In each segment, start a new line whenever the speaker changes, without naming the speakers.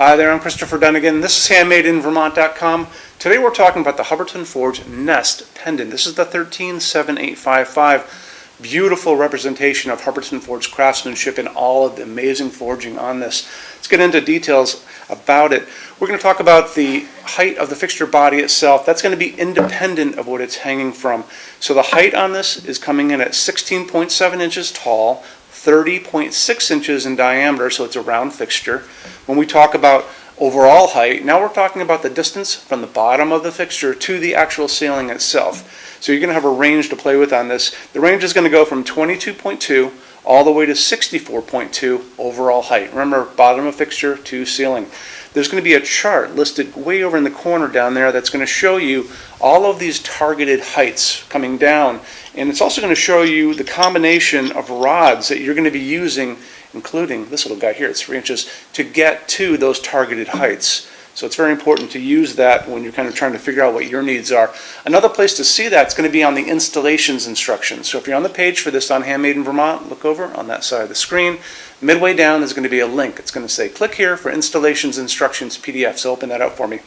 Hi there, I'm Christopher Dunnigan. This is HandmadeInVermont.com. Today we're talking about the Hubbardton Forge Nest pendant. This is the 137855. Beautiful representation of Hubbardton Forge craftsmanship and all of the amazing forging on this. Let's get into details about it. We're going to talk about the height of the fixture body itself. That's going to be independent of what it's hanging from. So the height on this is coming in at 16.7 inches tall, 30.6 inches in diameter, so it's a round fixture. When we talk about overall height, now we're talking about the distance from the bottom of the fixture to the actual ceiling itself. So you're going to have a range to play with on this. The range is going to go from 22.2 all the way to 64.2 overall height. Remember, bottom of fixture to ceiling. There's going to be a chart listed way over in the corner down there that's going to show you all of these targeted heights coming down. And it's also going to show you the combination of rods that you're going to be using, including this little guy here, it's 3 inches, to get to those targeted heights. So it's very important to use that when you're kind of trying to figure out what your needs are. Another place to see that is going to be on the installations instructions. So if you're on the page for this on Handmade in Vermont, look over on that side of the screen. Midway down there's going to be a link. It's going to say click here for installations instructions PDF. So open that up for me.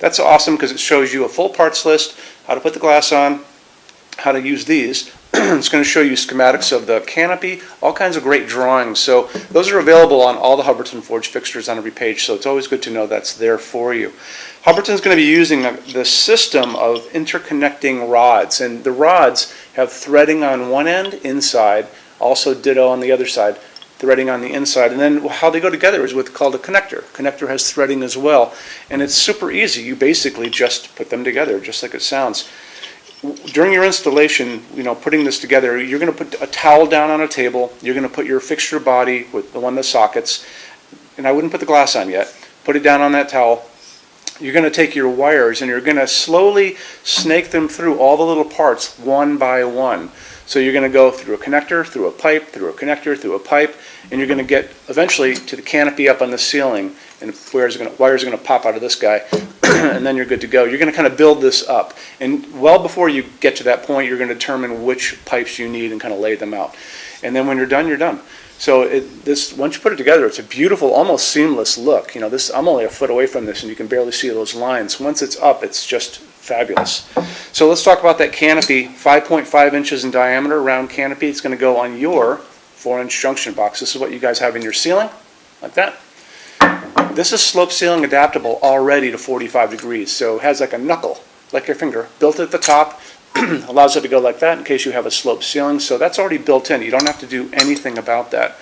That's awesome because it shows you a full parts list, how to put the glass on, how to use these. It's going to show you schematics of the canopy, all kinds of great drawings. So those are available on all the Hubbardton Forge fixtures on every page, so it's always good to know that's there for you. Hubbardton's going to be using the system of interconnecting rods, and the rods have threading on one end inside, also ditto on the other side, threading on the inside, and then how they go together is what's called a connector. Connector has threading as well, and it's super easy. You basically just put them together, just like it sounds. During your installation, putting this together, you're going to put a towel down on a table. You're going to put your fixture body with the one of the sockets, and I wouldn't put the glass on yet. Put it down on that towel. You're going to take your wires and you're going to slowly snake them through all the little parts one by one. So you're going to go through a connector, through a pipe, through a connector, through a pipe, and you're going to get eventually to the canopy up on the ceiling, and wires are going to pop out of this guy, and then you're good to go. You're going to kind of build this up, and well before you get to that point, you're going to determine which pipes you need and kind of lay them out. And then when you're done, you're done. So once you put it together, it's a beautiful, almost seamless look. I'm only a foot away from this, and you can barely see those lines. Once it's up, it's just fabulous. So let's talk about that canopy. 5.5 inches in diameter, round canopy. It's going to go on your 4-inch junction box. This is what you guys have in your ceiling, like that. This is slope ceiling adaptable already to 45 degrees, so it has like a knuckle, like your finger, built at the top. Allows it to go like that in case you have a slope ceiling, so that's already built in. You don't have to do anything about that.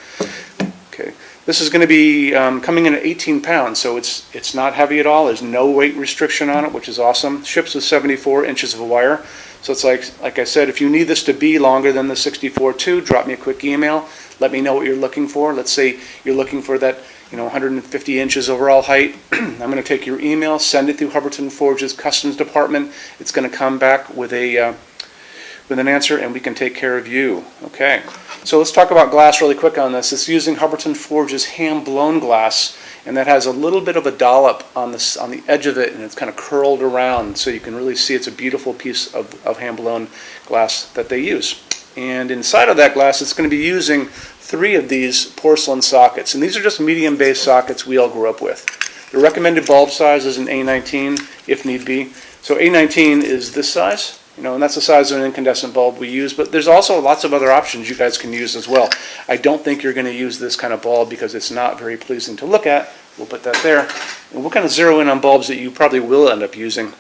Okay. This is going to be coming in at 18 pounds, so it's not heavy at all. There's no weight restriction on it, which is awesome. Ships with 74 inches of wire. So it's like I said, if you need this to be longer than the 64.2, drop me a quick email. Let me know what you're looking for. Let's say you're looking for that 150 inches overall height. I'm going to take your email, send it through Hubbardton Forge's customs department. It's going to come back with an answer, and we can take care of you. Okay. So let's talk about glass really quick on this. It's using Hubbardton Forge's hand-blown glass, and that has a little bit of a dollop on the edge of it, and it's kind of curled around, so you can really see it's a beautiful piece of hand-blown glass that they use. And inside of that glass, it's going to be using 3 of these porcelain sockets, and these are just medium-based sockets we all grew up with. The recommended bulb size is an A19, if need be. So A19 is this size. And that's the size of an incandescent bulb we use, but there's also lots of other options you guys can use as well. I don't think you're going to use this kind of bulb because it's not very pleasing to look at. We'll put that there. And we'll kind of zero in on bulbs that you probably will end up using.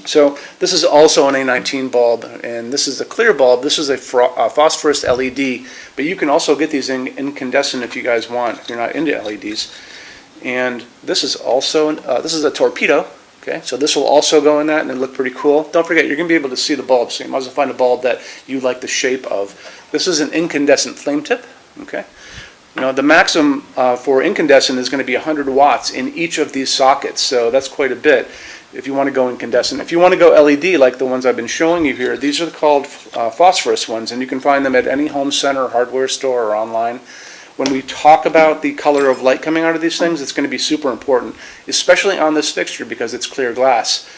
So this is also an A19 bulb, and this is a clear bulb. This is a phosphorus LED, but you can also get these in incandescent if you guys want, if you're not into LEDs. And this is also, this is a torpedo. Okay, so this will also go in that, and it look pretty cool. Don't forget, you're going to be able to see the bulb, so you might as well find a bulb that you like the shape of. This is an incandescent flame tip. Okay, the maximum for incandescent is going to be 100 watts in each of these sockets, so that's quite a bit if you want to go incandescent. If you want to go LED like the ones I've been showing you here, these are called phosphorus ones, and you can find them at any home center, hardware store, or online. When we talk about the color of light coming out of these things, it's going to be super important, especially on this fixture because it's clear glass.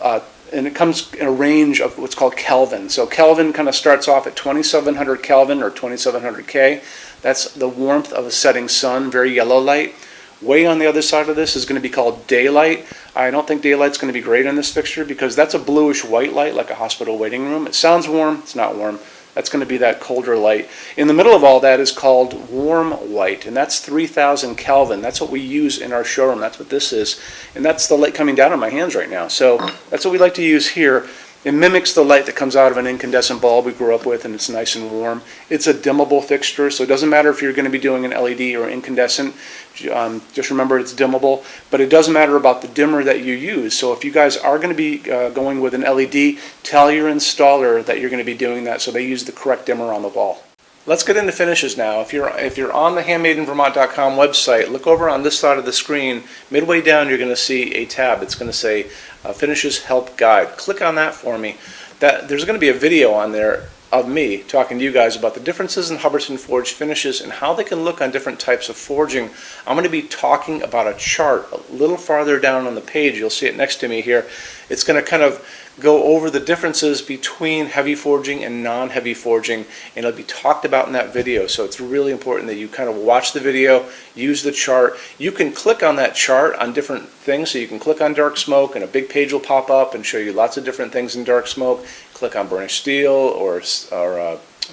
And it comes in a range of what's called Kelvin. So Kelvin kind of starts off at 2700 Kelvin or 2700 K. That's the warmth of a setting sun, very yellow light. Way on the other side of this is going to be called daylight. I don't think daylight's going to be great on this fixture because that's a bluish white light like a hospital waiting room. It sounds warm, it's not warm. That's going to be that colder light. In the middle of all that is called warm white, and that's 3,000 Kelvin. That's what we use in our showroom. That's what this is. And that's the light coming down on my hands right now. So that's what we like to use here. It mimics the light that comes out of an incandescent bulb we grew up with, and it's nice and warm. It's a dimmable fixture, so it doesn't matter if you're going to be doing an LED or incandescent. Just remember it's dimmable, but it doesn't matter about the dimmer that you use. So if you guys are going to be going with an LED, tell your installer that you're going to be doing that so they use the correct dimmer on the wall. Let's get into finishes now. If you're on the HandmadeInVermont.com website, look over on this side of the screen. Midway down, you're going to see a tab. It's going to say Finishes Help Guide. Click on that for me. There's going to be a video on there of me talking to you guys about the differences in Hubbardton Forge finishes and how they can look on different types of forging. I'm going to be talking about a chart a little farther down on the page. You'll see it next to me here. It's going to kind of go over the differences between heavy forging and non-heavy forging, and it'll be talked about in that video. So it's really important that you kind of watch the video, use the chart. You can click on that chart on different things. So you can click on dark smoke and a big page will pop up and show you lots of different things in dark smoke. Click on burnished steel or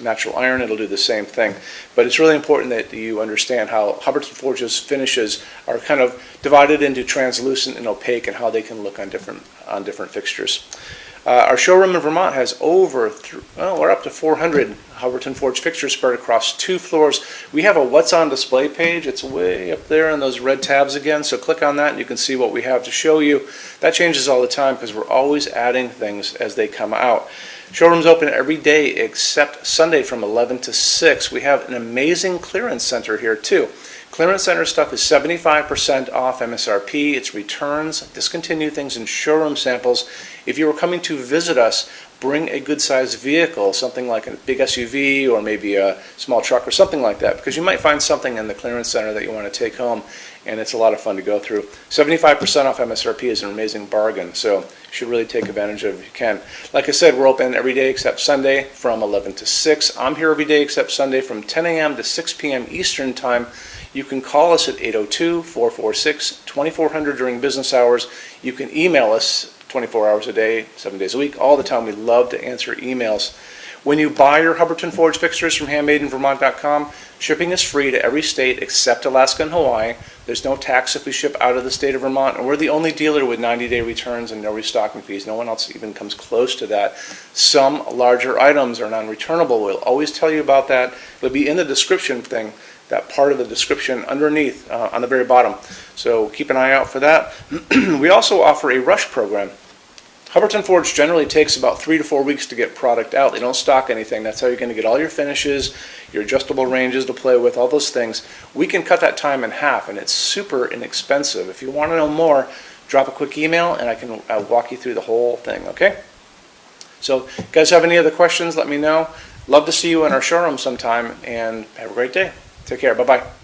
natural iron, it'll do the same thing. But it's really important that you understand how Hubbardton Forge's finishes are kind of divided into translucent and opaque and how they can look on different fixtures. Our showroom in Vermont has we're up to 400 Hubbardton Forge fixtures spread across 2 floors. We have a What's On Display page. It's way up there in those red tabs again, so click on that and you can see what we have to show you. That changes all the time because we're always adding things as they come out. Showroom's open every day except Sunday from 11 to 6. We have an amazing clearance center here too. Clearance center stuff is 75% off MSRP. It's returns, discontinued things, and showroom samples. If you were coming to visit us, bring a good-sized vehicle, something like a big SUV or maybe a small truck or something like that, because you might find something in the clearance center that you want to take home, and it's a lot of fun to go through. 75% off MSRP is an amazing bargain, so you should really take advantage of it if you can. Like I said, we're open every day except Sunday from 11 to 6. I'm here every day except Sunday from 10 a.m. to 6 p.m. Eastern Time. You can call us at 802-446-2400 during business hours. You can email us 24 hours a day, 7 days a week, all the time. We love to answer emails. When you buy your Hubbardton Forge fixtures from HandmadeInVermont.com, shipping is free to every state except Alaska and Hawaii. There's no tax if we ship out of the state of Vermont, and we're the only dealer with 90-day returns and no restocking fees. No one else even comes close to that. Some larger items are non-returnable. We'll always tell you about that. It'll be in the description thing, that part of the description underneath on the very bottom. So keep an eye out for that. We also offer a rush program. Hubbardton Forge generally takes about 3 to 4 weeks to get product out. They don't stock anything. That's how you're going to get all your finishes, your adjustable ranges to play with, all those things. We can cut that time in half, and it's super inexpensive. If you want to know more, drop a quick email, and I can walk you through the whole thing, okay? So, if you guys have any other questions, let me know. Love to see you in our showroom sometime, and have a great day. Take care. Bye-bye.